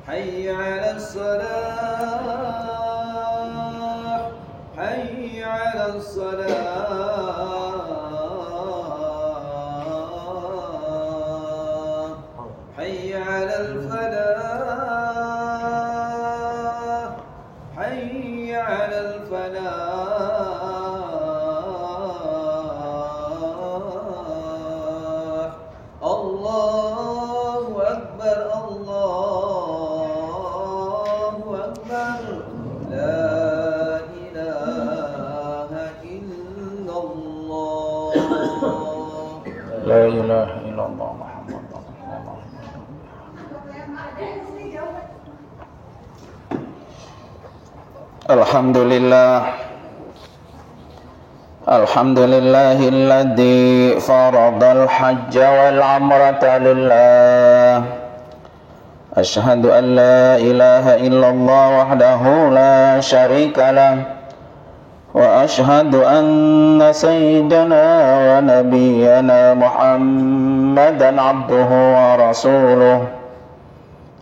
حي على الصلاة حي على الصلاة حي على الفلاح حي على الفلاح الله أكبر الله أكبر لا إله إلا الله لا إله إلا الله محمد رسول الله. الحمد لله الذي فرض الحج والعمرة لله. أشهد أن لا إله إلا الله وحده لا شريك له، وأشهد أن سيدنا ونبينا محمدا عبده ورسوله.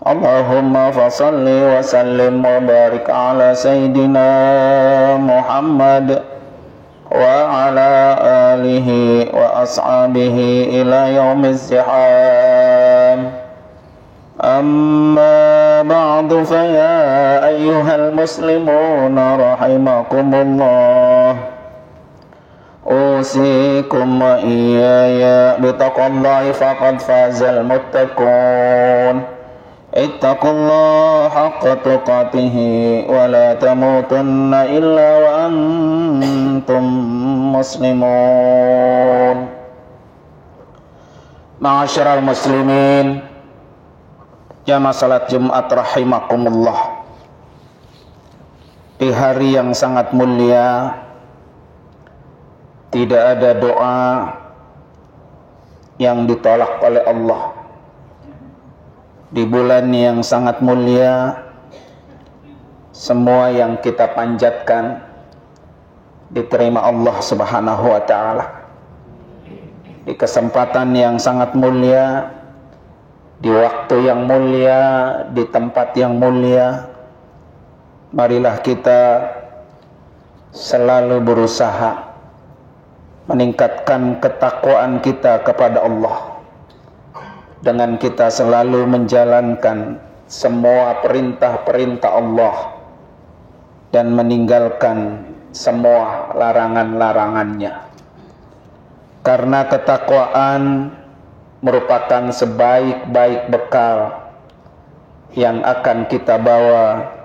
اللهم فصل وسلم وبارك على سيدنا محمد وعلى آله وأصحابه إلى يوم الزحام. أما بعد فيا أيها المسلمون رحمكم الله، أوصيكم وإياي بتقوى الله فقد فاز المتقون. اتقوا الله حق تقاته ولا تموتن إلا وأنتم مسلمون. Ma'asyiral muslimin, jamaah salat Jumat rahimakumullah. Di hari yang sangat mulia, tidak ada doa yang ditolak oleh Allah. Di bulan yang sangat mulia, semua yang kita panjatkan diterima Allah Subhanahu wa ta'ala. Di kesempatan yang sangat mulia, di waktu yang mulia, di tempat yang mulia, marilah kita selalu berusaha meningkatkan ketakwaan kita kepada Allah dengan kita selalu menjalankan semua perintah-perintah Allah dan meninggalkan semua larangan-larangannya. Karena ketakwaan merupakan sebaik-baik bekal yang akan kita bawa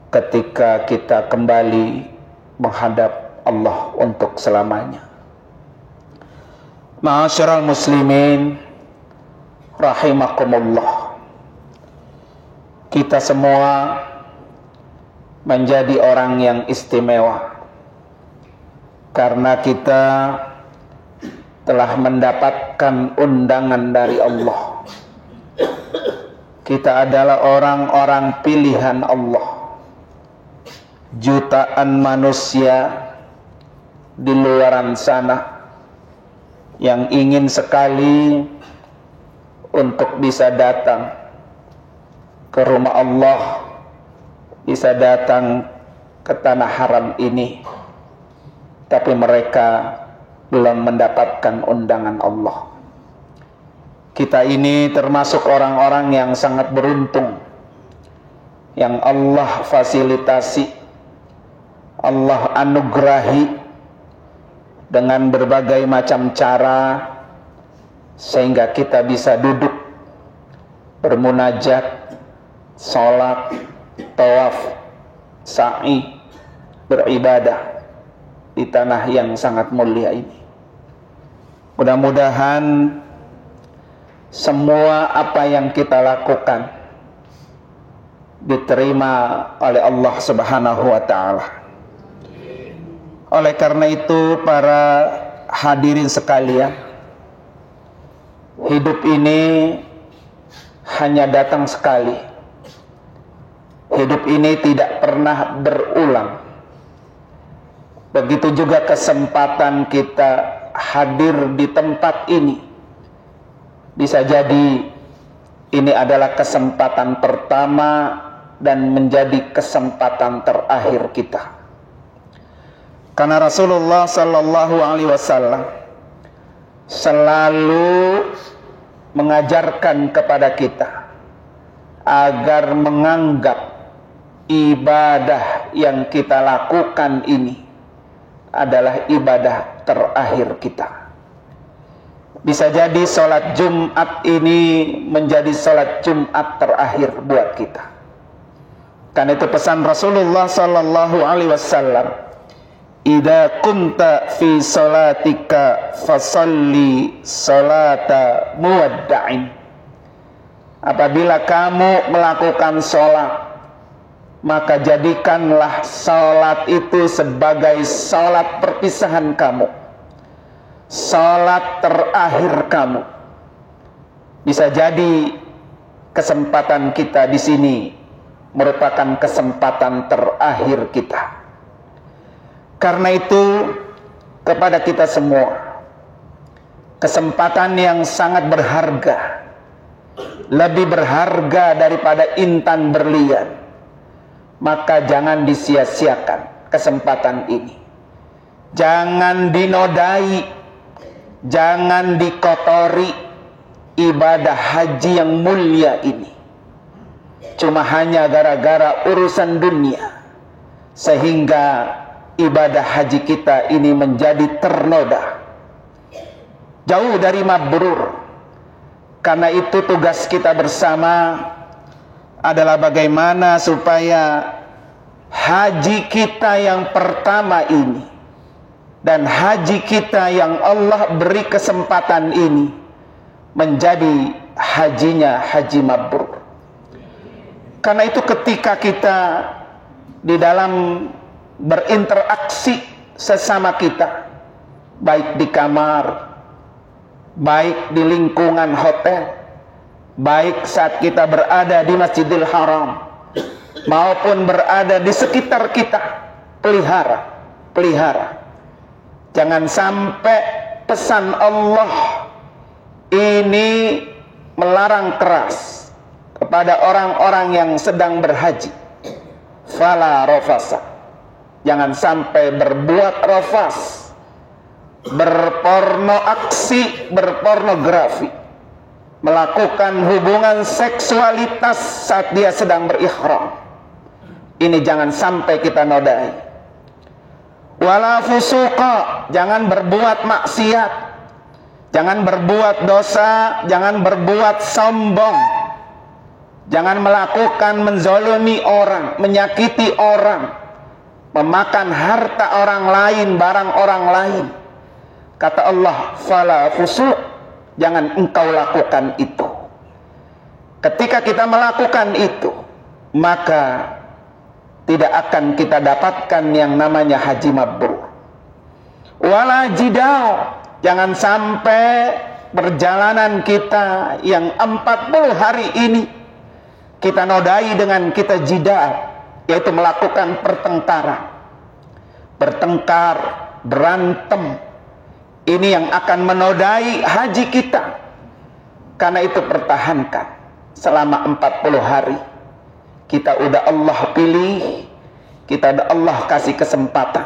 ketika kita kembali menghadap Allah untuk selamanya. Ma'asyiral muslimin rahimakumullah, kita semua menjadi orang yang istimewa karena kita telah mendapatkan undangan dari Allah. Kita adalah orang-orang pilihan Allah. Jutaan manusia di luaran sana yang ingin sekali untuk bisa datang ke rumah Allah, bisa datang ke tanah haram ini, tapi mereka belum mendapatkan undangan Allah. Kita ini termasuk orang-orang yang sangat beruntung, yang Allah fasilitasi, Allah anugerahi dengan berbagai macam cara sehingga kita bisa duduk, bermunajat, sholat, tawaf, sa'i, beribadah di tanah yang sangat mulia ini. Mudah-mudahan semua apa yang kita lakukan diterima oleh Allah Subhanahu wa ta'ala. Oleh karena itu, para hadirin sekalian, hidup ini hanya datang sekali. Hidup ini tidak pernah berulang. Begitu juga kesempatan kita hadir di tempat ini. Bisa jadi ini adalah kesempatan pertama dan menjadi kesempatan terakhir kita. Karena Rasulullah sallallahu alaihi wasallam selalu mengajarkan kepada kita agar menganggap ibadah yang kita lakukan ini adalah ibadah terakhir kita. Bisa jadi sholat Jumat ini menjadi sholat Jumat terakhir buat kita. Karena itu pesan Rasulullah sallallahu alaihi wasallam, "Idza kunta fi sholatika fasalli sholata muwadda'in." Apabila kamu melakukan sholat, maka jadikanlah sholat itu sebagai sholat perpisahan kamu, sholat terakhir kamu. Bisa jadi kesempatan kita di sini merupakan kesempatan terakhir kita. Karena itu, kepada kita semua, kesempatan yang sangat berharga, lebih berharga daripada intan berlian, maka jangan disia-siakan kesempatan ini. Jangan dinodai, jangan dikotori ibadah haji yang mulia ini cuma hanya gara-gara urusan dunia, sehingga ibadah haji kita ini menjadi ternoda, jauh dari mabrur. Karena itu tugas kita bersama adalah bagaimana supaya haji kita yang pertama ini dan haji kita yang Allah beri kesempatan ini menjadi hajinya haji mabrur. Karena itu ketika kita di dalam berinteraksi sesama kita, baik di kamar, baik di lingkungan hotel, baik saat kita berada di Masjidil Haram, maupun berada di sekitar kita, pelihara. Jangan sampai pesan Allah ini melarang keras kepada orang-orang yang sedang berhaji. Fala rafasa. Jangan sampai berbuat rafas, berpornografi, melakukan hubungan seksualitas saat dia sedang berihram. Ini jangan sampai kita nodai. Wala fusuqa, jangan berbuat maksiat, jangan berbuat dosa, jangan berbuat sombong, jangan melakukan menzalimi orang, menyakiti orang, memakan harta orang lain, barang orang lain. Kata Allah, fala fusuq, jangan engkau lakukan itu. Ketika kita melakukan itu, maka tidak akan kita dapatkan yang namanya haji mabrur. Wala jidal, jangan sampai perjalanan kita yang 40 hari ini kita nodai dengan kita jidal, yaitu melakukan pertengkaran, bertengkar, berantem. Ini yang akan menodai haji kita. Karena itu pertahankan selama 40 hari. Kita udah Allah pilih, kita udah Allah kasih kesempatan.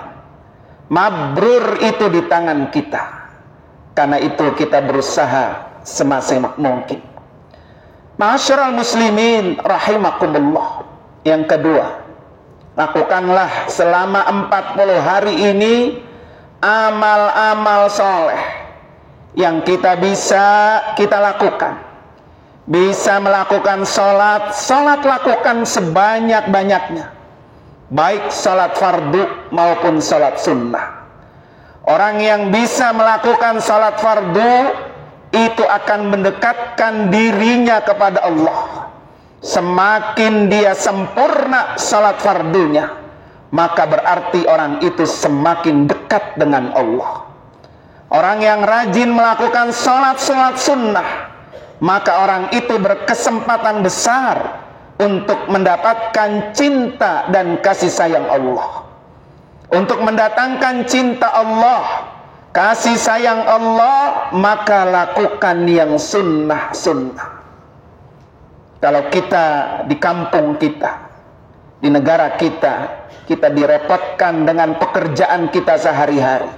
Mabrur itu di tangan kita. Karena itu kita berusaha semaksimal mungkin. Ma'asyiral muslimin rahimakumullah. Yang kedua, lakukanlah selama 40 hari ini amal-amal soleh yang kita bisa kita lakukan. Bisa melakukan sholat lakukan sebanyak-banyaknya, baik sholat fardu maupun sholat sunnah. Orang yang bisa melakukan sholat fardu itu akan mendekatkan dirinya kepada Allah. Semakin dia sempurna sholat fardunya, maka berarti orang itu semakin dekat dengan Allah. Orang yang rajin melakukan sholat sunnah, maka orang itu berkesempatan besar untuk mendapatkan cinta dan kasih sayang Allah. Untuk mendatangkan cinta Allah, kasih sayang Allah, maka lakukan yang sunnah. Kalau kita di kampung kita, di negara kita, kita direpotkan dengan pekerjaan kita sehari-hari,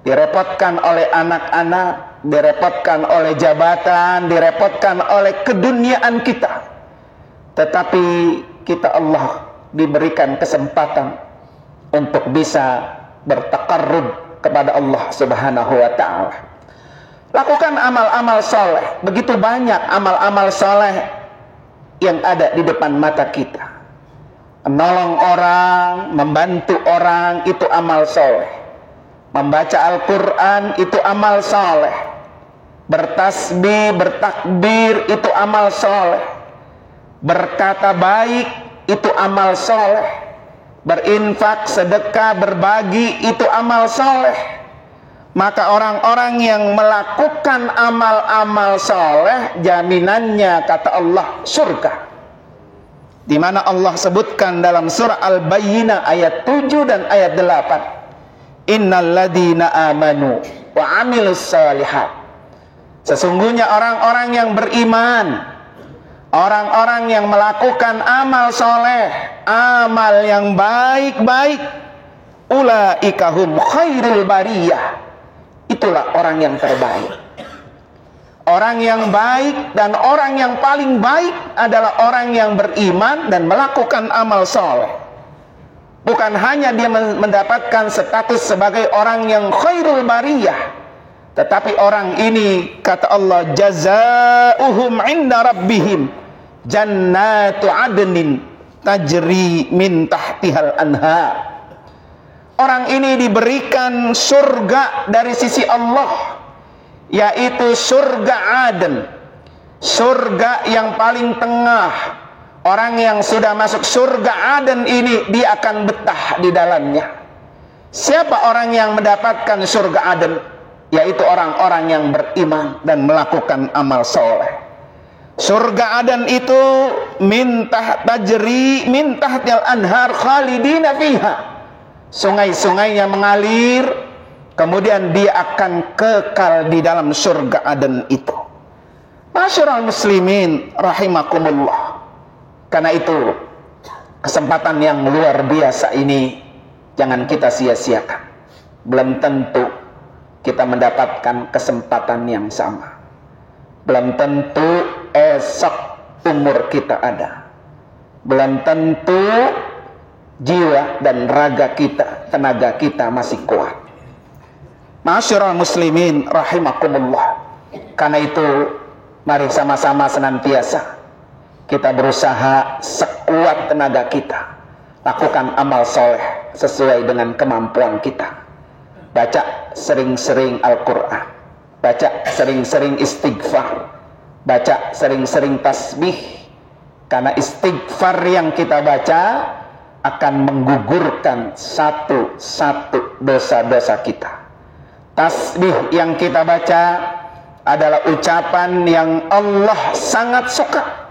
direpotkan oleh anak-anak, direpotkan oleh jabatan, direpotkan oleh keduniaan kita. Tetapi kita Allah diberikan kesempatan untuk bisa bertakarrub kepada Allah Subhanahu wa ta'ala. Lakukan amal-amal soleh. Begitu banyak amal-amal soleh yang ada di depan mata kita. Menolong orang, membantu orang, itu amal soleh. Membaca Al-Quran, itu amal soleh. Bertasbih, bertakbir, itu amal soleh. Berkata baik, itu amal soleh. Berinfak, sedekah, berbagi, itu amal soleh. Maka orang-orang yang melakukan amal-amal soleh, jaminannya kata Allah surga. Di mana Allah sebutkan dalam surah Al-Bayyinah ayat 7 dan ayat 8. Innal ladzina amanu wa amilus shalihat. Sesungguhnya orang-orang yang beriman, orang-orang yang melakukan amal soleh, amal yang baik-baik, ulaika hum khairul bariyah. Itulah orang yang terbaik. Orang yang baik dan orang yang paling baik adalah orang yang beriman dan melakukan amal soleh. Bukan hanya dia mendapatkan status sebagai orang yang khairul bariyah, tetapi orang ini kata Allah, jazaohum inda rabbihim jannatu adnin tajri min tahtihal anhar. Orang ini diberikan surga dari sisi Allah, yaitu surga Aden, surga yang paling tengah. Orang yang sudah masuk surga Aden ini, dia akan betah di dalamnya. Siapa orang yang mendapatkan surga Aden? Yaitu orang-orang yang beriman dan melakukan amal soleh. Surga Aden itu tajri min tahtil anhar khalidina fiha. Sungai-sungainya mengalir, kemudian dia akan kekal di dalam surga Aden itu. Masyarul muslimin rahimakumullah. Karena itu kesempatan yang luar biasa ini jangan kita sia-siakan. Belum tentu kita mendapatkan kesempatan yang sama. Belum tentu esok umur kita ada. Belum tentu jiwa dan raga kita, tenaga kita masih kuat. Masyarul muslimin rahimakumullah. Karena itu mari sama-sama senantiasa kita berusaha sekuat tenaga kita, lakukan amal soleh sesuai dengan kemampuan kita. Baca sering-sering Al-Quran, baca sering-sering istighfar, baca sering-sering tasbih. Karena istighfar yang kita baca akan menggugurkan satu-satu dosa-dosa kita. Tasbih yang kita baca adalah ucapan yang Allah sangat suka.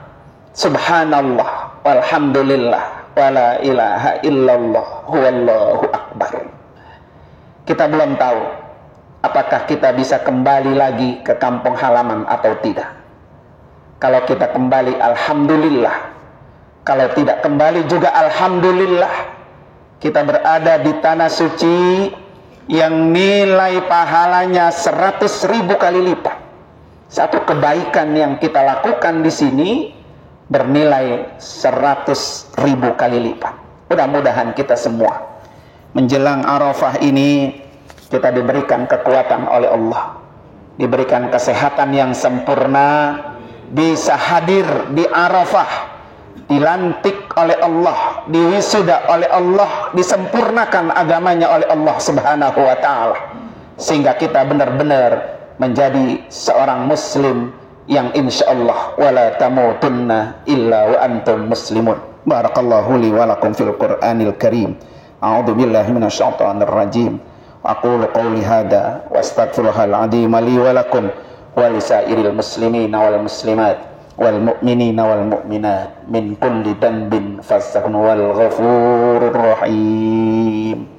Subhanallah, walhamdulillah, wala ilaha illallah, huwallahu akbar. Kita belum tahu apakah kita bisa kembali lagi ke kampung halaman atau tidak. Kalau kita kembali, alhamdulillah. Kalau tidak kembali juga alhamdulillah. Kita berada di tanah suci yang nilai pahalanya 100.000 kali lipat. Satu kebaikan yang kita lakukan di sini bernilai 100.000 kali lipat. Mudah-mudahan kita semua menjelang Arafah ini kita diberikan kekuatan oleh Allah, diberikan kesehatan yang sempurna, bisa hadir di Arafah, dilantik oleh Allah, diwisuda oleh Allah, disempurnakan agamanya oleh Allah Subhanahu wa ta'ala, sehingga kita benar-benar menjadi seorang muslim yang insyaallah wala tamutunna illa wa antum muslimun. Barakallahu li wa lakum fil Qur'anil Karim. A'udzu billahi minasyaitonir rajim. Aqulu qawli hadza wa astaghfirullahal azim li wa lakum wa lisairil muslimina wal muslimat wal mu'minina wal mu'minat min kulli dhanbin fastaghfiru wal ghafurur rahim.